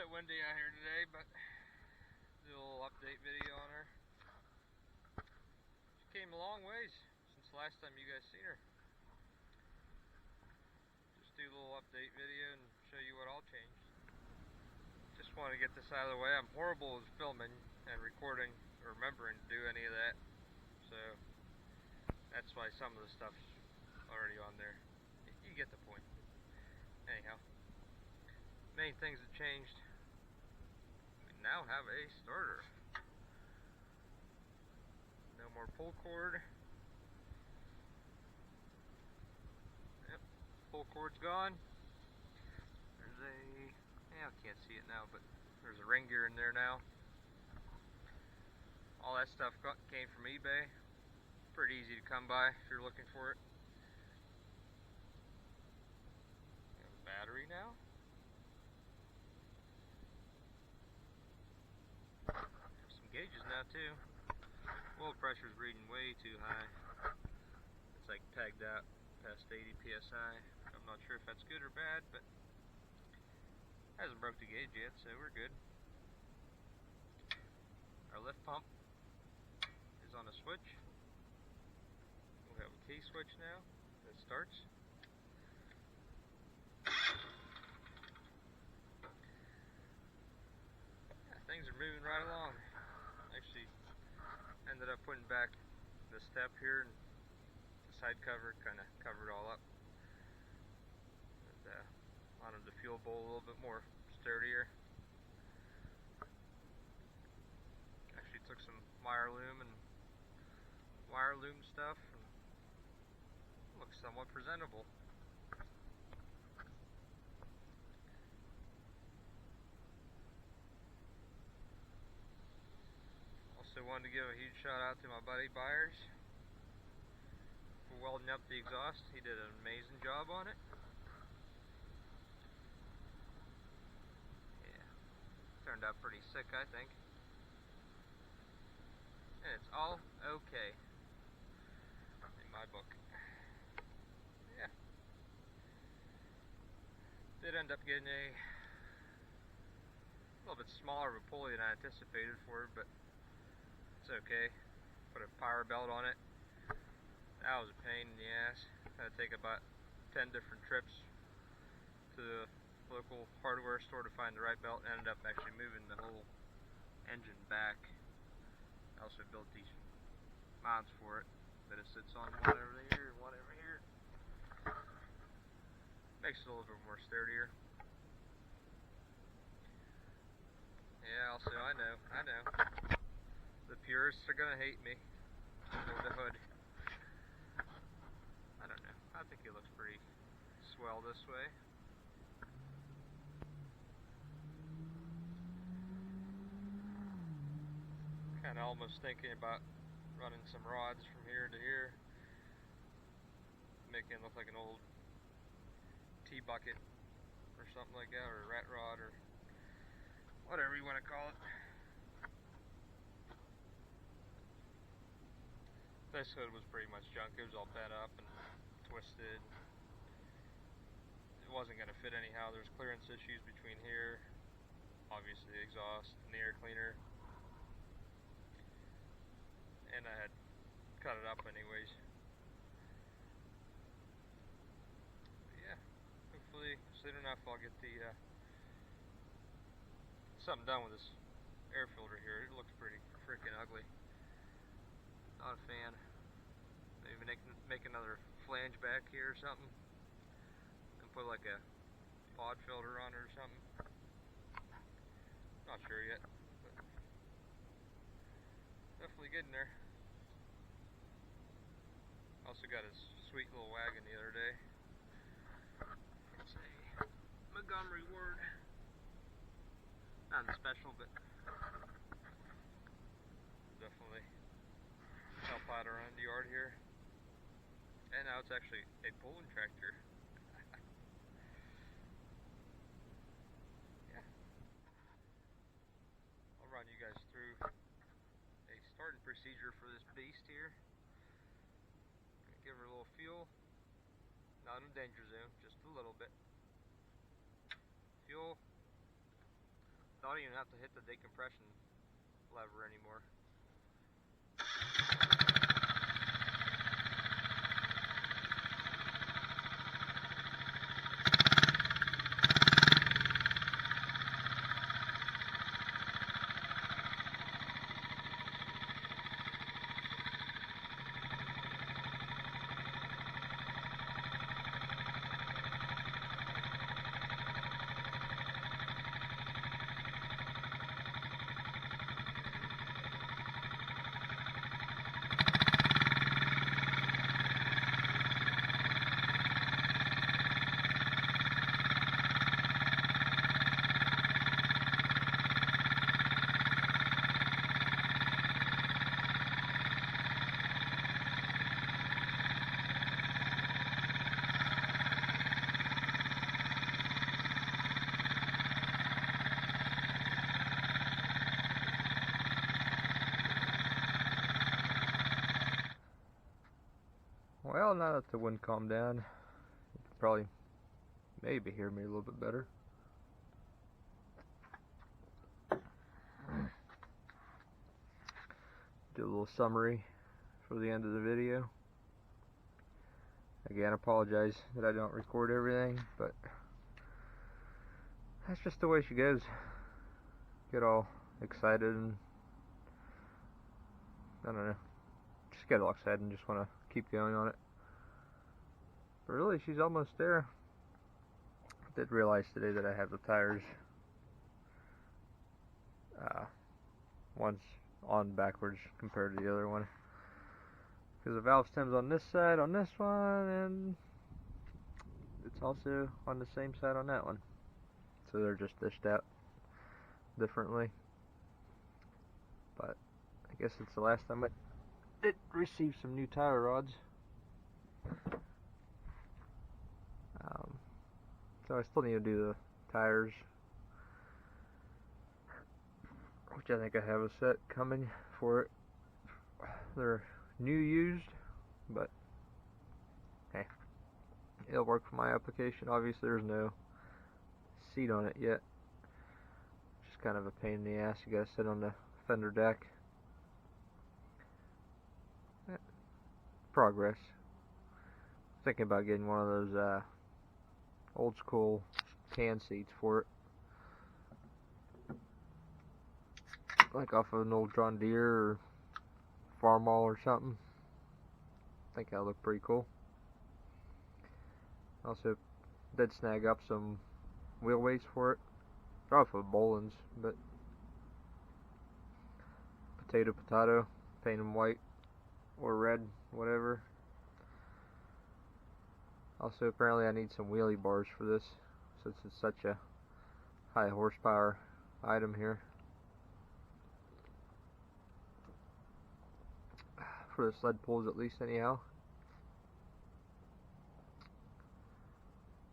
bit windy out here today, but do a little update video on her. She came a long ways since the last time you guys seen her. Just do a little update video and show you what all changed. Just want to get this out of the way. I'm horrible with filming and recording or remembering to do any of that, so that's why some of the stuff's already on there. You get the point. Anyhow, main things that changed. We now have a starter. No more pull cord. Yep, pull cord's gone. There's a, I can't see it now, but there's a ring gear in there now. All that stuff came from eBay. Pretty easy to come by if you're looking for it. Battery now. There's some gauges now too. Oil pressure's reading way too high. It's like tagged out past 80 psi. I'm not sure if that's good or bad, but hasn't broke the gauge yet, so we're good. Our lift pump is on a switch. We have a key switch now that starts. Things are moving right along. Actually ended up putting back the step here, and the side cover kind of covered it all up. And wanted the fuel bowl a little bit more sturdier. Actually took some wire loom stuff and looks somewhat presentable. Also wanted to give a huge shout out to my buddy Byers for welding up the exhaust. He did an amazing job on it. Yeah, turned out pretty sick, I think. And it's all okay in my book. Yeah. Did end up getting a little bit smaller of a pulley than I anticipated for it, but it's okay. Put a power belt on it. That was a pain in the ass. Had to take about 10 different trips to the local hardware store to find the right belt. Ended up actually moving the whole engine back. I also built these mounts for it that it sits on, one over here and one over here. Makes it a little bit more sturdier. Yeah, also I know. The purists are gonna hate me for the hood. I don't know. I think it looks pretty swell this way. Kind of almost thinking about running some rods from here to here, making it look like an old tea bucket or something like that, or a rat rod, or whatever you want to call it. This hood was pretty much junk. It was all bent up and twisted. It wasn't going to fit anyhow. There's clearance issues between here, obviously the exhaust and the air cleaner, and I had cut it up anyways. But yeah, hopefully soon enough I'll get the something done with this air filter here. It looks pretty freaking ugly. Not a fan. Maybe make another flange back here or something, and put like a pod filter on it or something. Not sure yet, but definitely getting there. Also got a sweet little wagon the other day. It's a Montgomery Ward. Nothing special, but definitely help out around the yard here. And now it's actually a pulling tractor. Yeah. I'll run you guys through a starting procedure for this beast here. Gonna give her a little fuel. Not in a danger zone, just a little bit. Fuel. don't even have to hit the decompression lever anymore. Well, now that the wind calmed down, you can probably maybe hear me a little bit better. Do a little summary for the end of the video. Again, I apologize that I don't record everything, but that's just the way she goes. Get all excited and I don't know, just get all excited and just want to keep going on it. But really, she's almost there. I did realize today that I have the tires one's on backwards compared to the other one, because the valve stem's on this side on this one, and it's also on the same side on that one, so they're just dished out differently. But I guess it's the last time I did receive some new tire rods. So I still need to do the tires, which I think I have a set coming for it. They're new used, but hey, it'll work for my application. Obviously there's no seat on it yet, which is kind of a pain in the ass. You gotta sit on the fender deck. Progress. Thinking about getting one of those old school can seats for it, like off of an old John Deere or Farmall or something. I think that'll look pretty cool. Also did snag up some wheel weights for it. They're off of Boland's, but potato, paint them white or red, whatever. Also, apparently I need some wheelie bars for this, since it's such a high horsepower item here. For the sled pulls, at least, anyhow.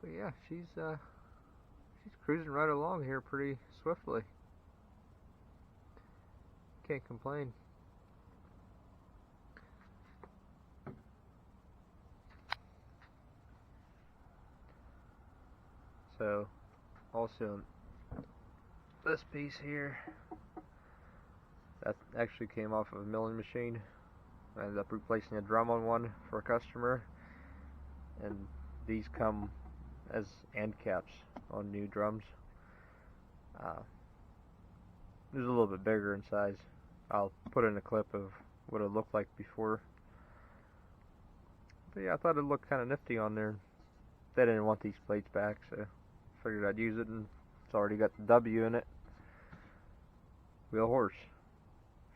But yeah, she's cruising right along here pretty swiftly. Can't complain. So, also, this piece here, that actually came off of a milling machine. I ended up replacing a drum on one for a customer, and these come as end caps on new drums. This is a little bit bigger in size. I'll put in a clip of what it looked like before. But yeah, I thought it looked kind of nifty on there. They didn't want these plates back, so figured I'd use it, and it's already got the W in it. Wheel horse.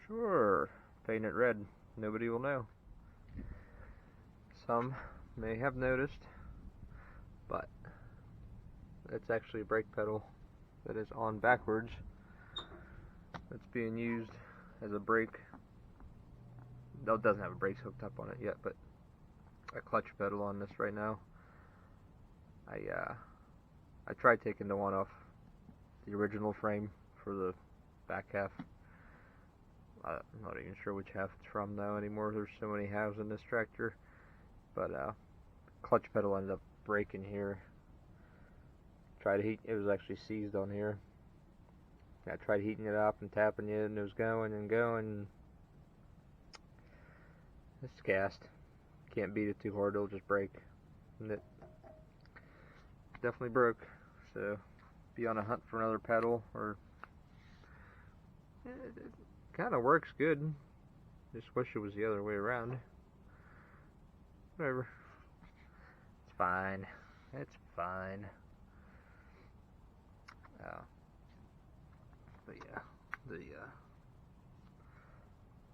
Sure, paint it red. Nobody will know. Some may have noticed, but it's actually a brake pedal that is on backwards. It's being used as a brake. No, it doesn't have a brakes hooked up on it yet, but a clutch pedal on this right now. I tried taking the one off the original frame for the back half. I'm not even sure which half it's from now anymore. There's so many halves in this tractor. But clutch pedal ended up breaking here. Tried to heat, it was actually seized on here. I tried heating it up and tapping it, and it was going and going. It's cast. Can't beat it too hard, it'll just break. And it definitely broke. So, be on a hunt for another pedal, or it kind of works good. Just wish it was the other way around. Whatever. It's fine. It's fine. But yeah,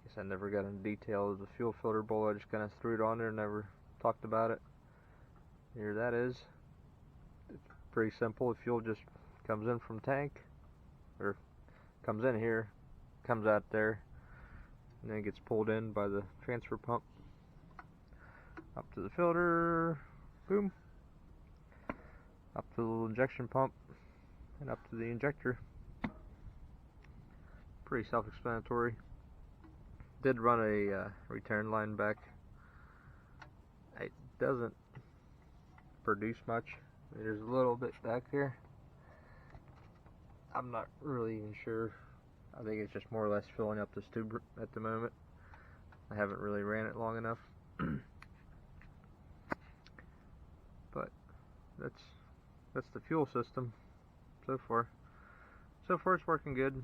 guess I never got into detail of the fuel filter bowl. I just kind of threw it on there and never talked about it. Here that is. It's pretty simple. The fuel just comes in from tank, or comes in here, comes out there, and then gets pulled in by the transfer pump up to the filter, boom, up to the little injection pump, and up to the injector. Pretty self-explanatory. Did run a return line back. It doesn't produce much. There's a little bit back here. I'm not really even sure. I think it's just more or less filling up this tube at the moment. I haven't really ran it long enough. But that's the fuel system so far. So far it's working good.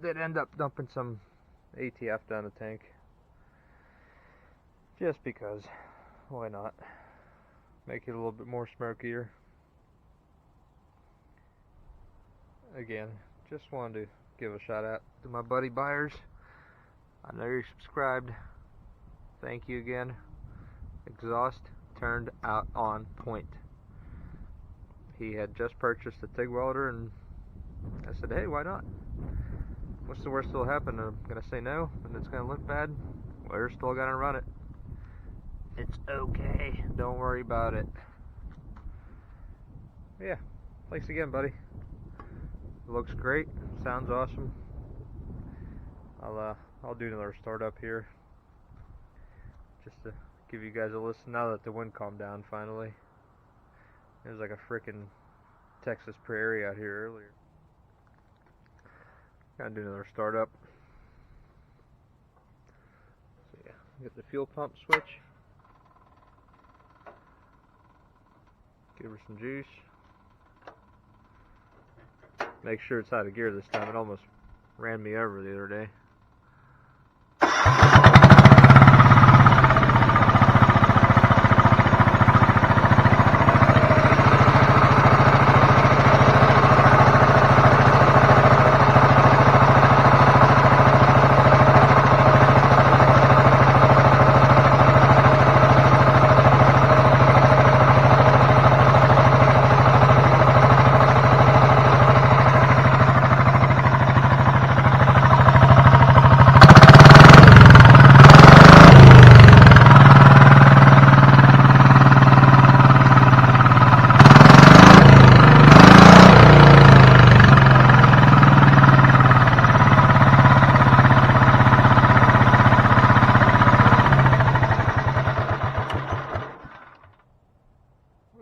Did end up dumping some ATF down the tank. Just because. Why not? Make it a little bit more smokier. Again, just wanted to give a shout out to my buddy Byers. I know you're subscribed. Thank you again. Exhaust turned out on point. He had just purchased a TIG welder, and I said, hey, why not? What's the worst that'll happen? I'm gonna say no, and it's gonna look bad. We're still gonna run it. It's okay. Don't worry about it. Yeah. Thanks again, buddy. It looks great. Sounds awesome. I'll do another startup here, just to give you guys a listen. Now that the wind calmed down finally. It was like a frickin' Texas prairie out here earlier. Gotta do another startup. So yeah, get the fuel pump switch. Give her some juice. Make sure it's out of gear this time. It almost ran me over the other day.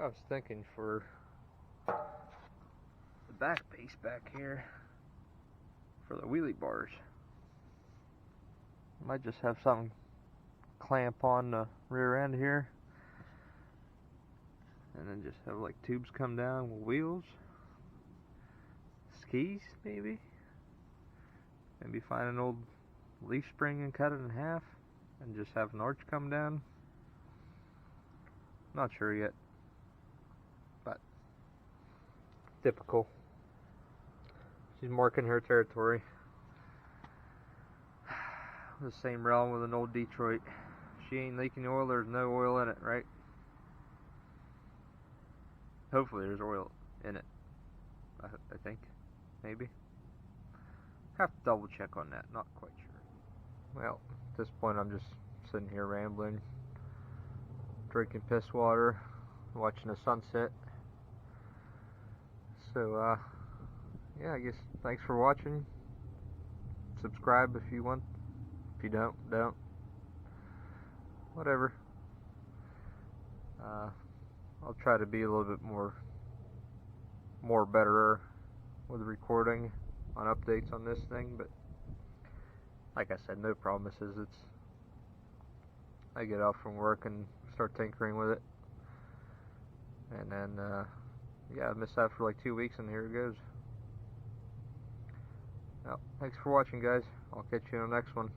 I was thinking for the back piece back here, for the wheelie bars, might just have something clamp on the rear end here, and then just have like tubes come down with wheels, skis maybe find an old leaf spring and cut it in half, and just have an arch come down. Not sure yet. But typical. She's marking her territory. The same realm with an old Detroit. She ain't leaking oil, there's no oil in it, right? Hopefully there's oil in it. I think. Maybe. Have to double check on that, not quite sure. Well, at this point I'm just sitting here rambling, drinking piss water, watching the sunset. So, yeah, I guess thanks for watching. Subscribe if you want. If you don't. Whatever. I'll try to be a little bit more betterer with recording on updates on this thing, but like I said, no promises. I get off from work and start tinkering with it, and then yeah, I missed out for like 2 weeks, and here it goes. Well, thanks for watching, guys. I'll catch you on the next one.